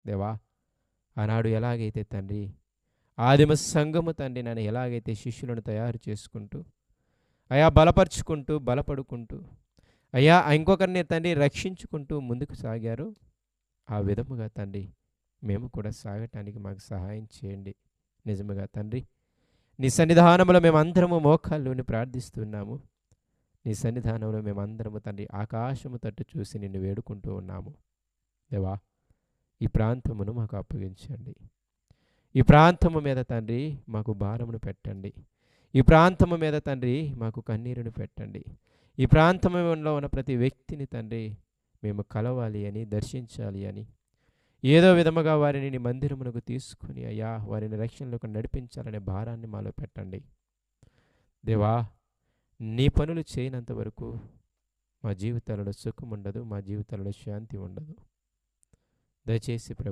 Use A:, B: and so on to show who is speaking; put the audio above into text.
A: దేవా, ఆనాడు ఎలాగైతే తండ్రి ఆదిమ సంఘము తండ్రి నన్ను ఎలాగైతే శిష్యులను తయారు చేసుకుంటూ అయా బలపరుచుకుంటూ బలపడుకుంటూ అయ్యా ఇంకొకరిని తండ్రి రక్షించుకుంటూ ముందుకు సాగారు, ఆ విధముగా తండ్రి మేము కూడా సాగటానికి మాకు సహాయం చేయండి. నిజముగా తండ్రి నీ సన్నిధానంలో మేమందరము మోకాళ్ళుని ప్రార్థిస్తున్నాము. నీ సన్నిధానంలో మేమందరము తండ్రి ఆకాశము తట్టు చూసి నిన్ను వేడుకుంటూ ఉన్నాము. దేవా, ఈ ప్రాంతమును మాకు అప్పగించండి. ఈ ప్రాంతము మీద తండ్రి మాకు భారమును పెట్టండి. ఈ ప్రాంతము మీద తండ్రి మాకు కన్నీరును పెట్టండి. ఈ ప్రాంతంలో ఉన్న ప్రతి వ్యక్తిని తండ్రి మేము కలవాలి అని, దర్శించాలి అని, ఏదో విధముగా వారిని నీ మందిరమునకు తీసుకుని అయ్యా వారిని రక్షణలోకి నడిపించాలనే భారాన్ని మాలో పెట్టండి. దేవా, నీ పనులు చేయనంత వరకు మా జీవితాలలో సుఖం ఉండదు, మా జీవితాలలో శాంతి ఉండదు. దయచేసి